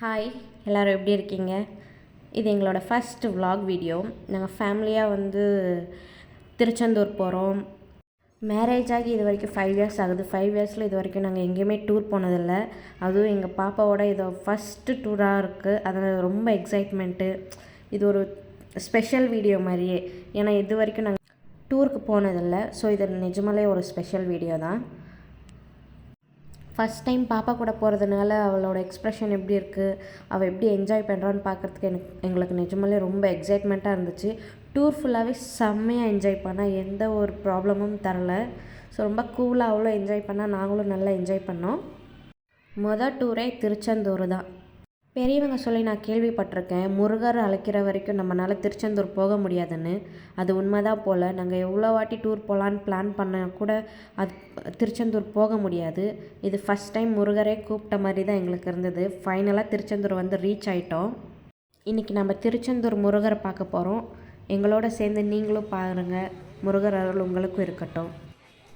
Hi, எல்லோரும் எப்படி இருக்கீங்க? இது எங்களோட ஃபஸ்ட் vlog வீடியோ. நாங்கள் ஃபேமிலியாக திருச்செந்தூர் போகிறோம். மேரேஜ் ஆகி இது வரைக்கும் 5 இயர்ஸ் ஆகுது. 5 இயர்ஸில் இது வரைக்கும் நாங்கள் எங்கேயுமே டூர் போனதில்லை. அதுவும் எங்கள் பாப்பாவோட இது ஃபஸ்ட்டு டூராக இருக்குது. அதில் ரொம்ப எக்ஸைட்மெண்ட்டு. இது ஒரு ஸ்பெஷல் வீடியோ மாதிரியே. ஏன்னா இது வரைக்கும் நாங்கள் டூருக்கு போனதில்லை. ஸோ இது நிஜமாலே ஒரு ஸ்பெஷல் வீடியோ தான். ஃபஸ்ட் டைம் பாப்பா கூட போகிறதுனால அவளோட எக்ஸ்ப்ரெஷன் எப்படி இருக்குது, அவள் எப்படி என்ஜாய் பண்ணுறான்னு பார்க்குறதுக்கு எங்களுக்கு நிஜமாலே ரொம்ப எக்ஸைட்மெண்ட்டாக இருந்துச்சு. டூர் ஃபுல்லாகவே செம்மையாக என்ஜாய் பண்ணால் எந்த ஒரு ப்ராப்ளமும் தரல. ஸோ ரொம்ப கூலாக அவ்வளோ என்ஜாய் பண்ணால் நாங்களும் நல்லா என்ஜாய் பண்ணோம். மொதல் டூரே திருச்செந்தூர் தான். பெரியவங்க சொல்லி நான் கேள்விப்பட்டிருக்கேன், முருகர் அழைக்கிற வரைக்கும் நம்மளால் திருச்செந்தூர் போக முடியாதுன்னு. அது உண்மைதான் போல். நாங்கள் எவ்வளோ வாட்டி டூர் போகலான்னு பிளான் பண்ண கூட அது திருச்செந்தூர் போக முடியாது. இது ஃபஸ்ட் டைம் முருகரே கூப்பிட்ட மாதிரி தான் எங்களுக்கு இருந்தது. ஃபைனலாக திருச்செந்தூர் ரீச் ஆகிட்டோம். இன்றைக்கி நம்ம திருச்செந்தூர் முருகரை பார்க்க போகிறோம். எங்களோட சேர்ந்து நீங்களும் பாருங்கள். முருகர் அருள் உங்களுக்கும் இருக்கட்டும்.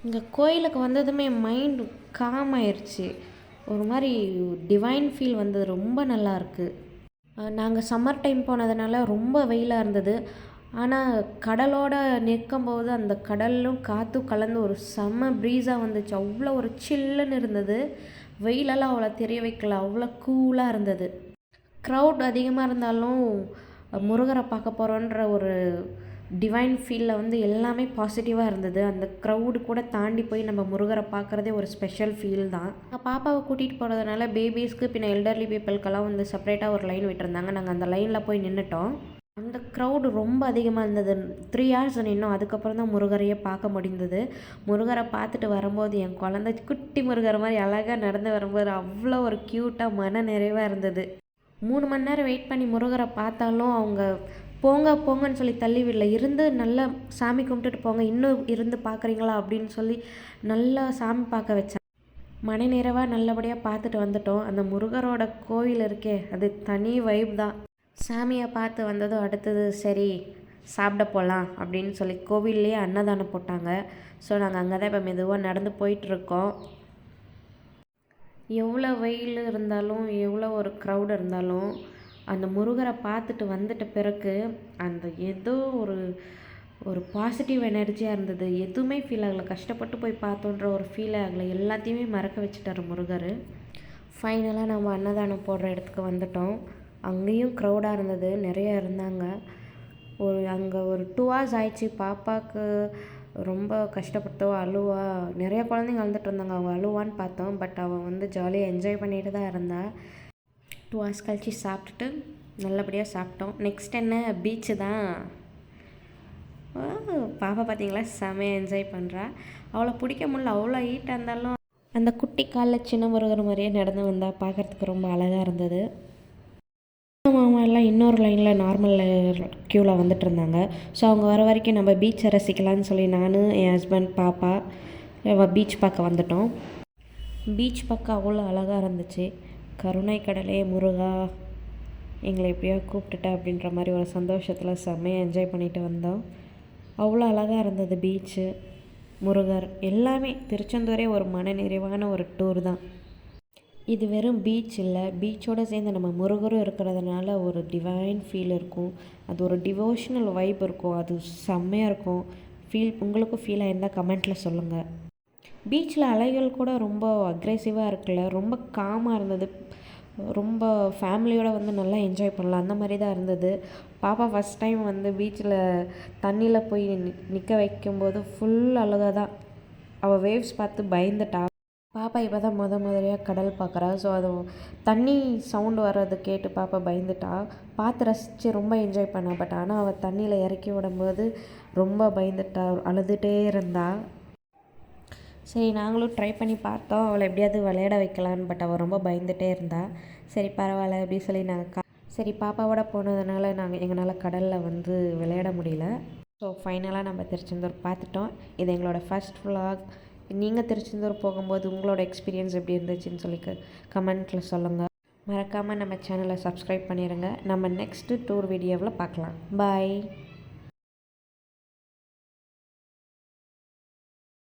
இங்கே கோயிலுக்கு வந்ததுமே மைண்டு காம் ஆயிடுச்சு. ஒரு மாதிரி டிவைன் ஃபீல் வந்தது. ரொம்ப நல்லாயிருக்கு. நாங்கள் சம்மர் டைம் போனதுனால ரொம்ப வெயிலாக இருந்தது. ஆனால் கடலோடு நிற்கும்போது அந்த கடலும் காற்றும் கலந்து ஒரு செம்ம ப்ரீஸாக வந்துச்சு. அவ்வளோ ஒரு சில்லுன்னு இருந்தது. வெயிலெல்லாம் அவ்வளோ தெரிய வைக்கல. அவ்வளோ கூலாக இருந்தது. க்ரௌட் அதிகமாக இருந்தாலும் முருகரை பார்க்க போகிறோன்ற ஒரு டிவைன் ஃபீலில் எல்லாமே பாசிட்டிவாக இருந்தது. அந்த க்ரௌடு கூட தாண்டி போய் நம்ம முருகரை பார்க்குறதே ஒரு ஸ்பெஷல் ஃபீல் தான். பாப்பாவை கூட்டிகிட்டு போகிறதுனால பேபிஸ்க்கு பின்ன எல்டர்லி பீப்புளுக்கெல்லாம் செப்பரேட்டாக ஒரு லைன் விட்டுருந்தாங்க. நாங்கள் அந்த லைனில் போய் நின்றுட்டோம். அந்த க்ரௌடு ரொம்ப அதிகமாக இருந்தது. 3 hours நின்னோம். அதுக்கப்புறம் தான் முருகரையே பார்க்க முடிந்தது. முருகரை பார்த்துட்டு வரும்போது என் குழந்தை குட்டி முருகர் மாதிரி அழகாக நடந்து வரும்போது அவ்வளோ ஒரு க்யூட்டாக மன நிறைவாக இருந்தது. 3 மணி நேரம் வெயிட் பண்ணி முருகரை பார்த்தாலும் அவங்க போங்க போங்கன்னு சொல்லி தள்ளி விடல. இருந்து நல்லா சாமி கும்பிட்டுட்டு போங்க, இன்னும் இருந்து பார்க்குறீங்களா அப்படின்னு சொல்லி நல்லா சாமி பார்க்க வச்சேன். மன நிறைவாக நல்லபடியாக பார்த்துட்டு வந்துட்டோம். அந்த முருகரோட கோவில் இருக்கே, அது தனி வைப் தான். சாமியை பார்த்து வந்ததும் அடுத்தது சரி சாப்பிட போகலாம் அப்படின்னு சொல்லி கோவில்லையே அன்னதானம் போட்டாங்க. ஸோ நாங்கள் அங்கே தான் இப்போ மெதுவாக நடந்து போயிட்டுருக்கோம். எவ்வளோ வெயில் இருந்தாலும் எவ்வளோ ஒரு க்ரௌடு இருந்தாலும் அந்த முருகரை பார்த்துட்டு வந்துட்ட பிறகு அந்த ஏதோ ஒரு பாசிட்டிவ் எனர்ஜியாக இருந்தது. எதுவுமே ஃபீல் ஆகலை. கஷ்டப்பட்டு போய் பார்த்தோன்ற ஒரு ஃபீல் ஆகலை. எல்லாத்தையுமே மறக்க வச்சுட்டார் முருகர். ஃபைனலாக நம்ம அன்னதானம் போடுற இடத்துக்கு வந்துட்டோம். அங்கேயும் க்ரௌடாக இருந்தது. நிறைய இருந்தாங்க. அங்கே ஒரு 2 hours ஆயிடுச்சு. பாப்பாவுக்கு ரொம்ப கஷ்டப்பட்டோ அழுவா. நிறைய குழந்தைங்க அழுதுட்டு இருந்தாங்க. அவங்க அழுவான்னு பார்த்தோம். பட் அவன் ஜாலியாக என்ஜாய் பண்ணிட்டு தான் இருந்தாள். 2 hours கழிச்சு சாப்பிட்டுட்டு நல்லபடியாக சாப்பிட்டோம். நெக்ஸ்ட் என்ன, பீச்சு தான். பாப்பா பார்த்தீங்களா, செமையாக என்ஜாய் பண்ணுறா. அவளை பிடிக்க முடியல. அவ்வளோ ஹீட்டாக இருந்தாலும் அந்த குட்டி காலில் சின்ன முருகர் மாதிரியே நடந்து வந்தால் பார்க்குறதுக்கு ரொம்ப அழகாக இருந்தது. மாமாலாம் இன்னொரு லைனில் நார்மல் க்யூவில் வந்துட்டு இருந்தாங்க. ஸோ அவங்க வர வரைக்கும் நம்ம பீச்சை ரசிக்கலான்னு சொல்லி நான், என் ஹஸ்பண்ட், பாப்பா பீச் பார்க்க வந்துட்டோம். பீச் பார்க்க அவ்வளோ அழகாக இருந்துச்சு. கருணை கடலே முருகா, எங்களை எப்படியோ கூப்பிட்டுட்ட அப்படின்ற மாதிரி ஒரு சந்தோஷத்தில் செம்மையாக என்ஜாய் பண்ணிட்டு வந்தோம். அவ்வளோ அழகாக இருந்தது பீச்சு, முருகர் எல்லாமே. திருச்செந்தூரே ஒரு மன நிறைவான ஒரு டூர் தான். இது வெறும் பீச் இல்லை, பீச்சோடு சேர்ந்து நம்ம முருகரும் இருக்கிறதுனால ஒரு டிவைன் ஃபீல் இருக்கும். அது ஒரு டிவோஷனல் வைப் இருக்கும். அது செம்மையாக இருக்கும். உங்களுக்கும் ஃபீல் ஆயிருந்தால் கமெண்ட்டில் சொல்லுங்கள். பீச்சில் அலைகள் கூட ரொம்ப அக்ரெசிவாக இருக்குல்ல, ரொம்ப காமாக இருந்தது. ரொம்ப ஃபேமிலியோடு நல்லா என்ஜாய் பண்ணலாம், அந்த மாதிரி தான் இருந்தது. பாப்பா ஃபஸ்ட் டைம் பீச்சில் தண்ணியில் போய் நிற்க வைக்கும்போது ஃபுல் அழகாக தான். அவள் வேவ்ஸ் பார்த்து பயந்துட்டா. பாப்பா இப்போ தான் முதலையாக கடல் பார்க்குறா. ஸோ அது தண்ணி சவுண்டு வர்றது கேட்டு பாப்பா பயந்துட்டா. பார்த்து ரசித்து ரொம்ப என்ஜாய் பண்ணா. பட் ஆனால் அவள் தண்ணியில் இறக்கி விடும்போது ரொம்ப பயந்துட்டா, அழுதுகிட்டே இருந்தா. சரி நாங்களும் ட்ரை பண்ணி பார்த்தோம் அவளை எப்படியாவது விளையாட வைக்கலான்னு. பட் அவள் ரொம்ப பயந்துகிட்டே இருந்தா. சரி பரவாயில்ல அப்படின்னு சொல்லி சரி பாப்பாவோட போனதுனால எங்களால் கடலில் விளையாட முடியல. ஸோ ஃபைனலாக நம்ம திருச்செந்தூர் பார்த்துட்டோம். இது எங்களோட ஃபஸ்ட் vlog. நீங்கள் திருச்செந்தூர் போகும்போது உங்களோட எக்ஸ்பீரியன்ஸ் எப்படி இருந்துச்சுன்னு சொல்லி கமெண்ட்டில் சொல்லுங்கள். மறக்காமல் நம்ம சேனலை சப்ஸ்கிரைப் பண்ணிடுங்க. நம்ம நெக்ஸ்ட்டு டூர் வீடியோவில் பார்க்கலாம். பாய்.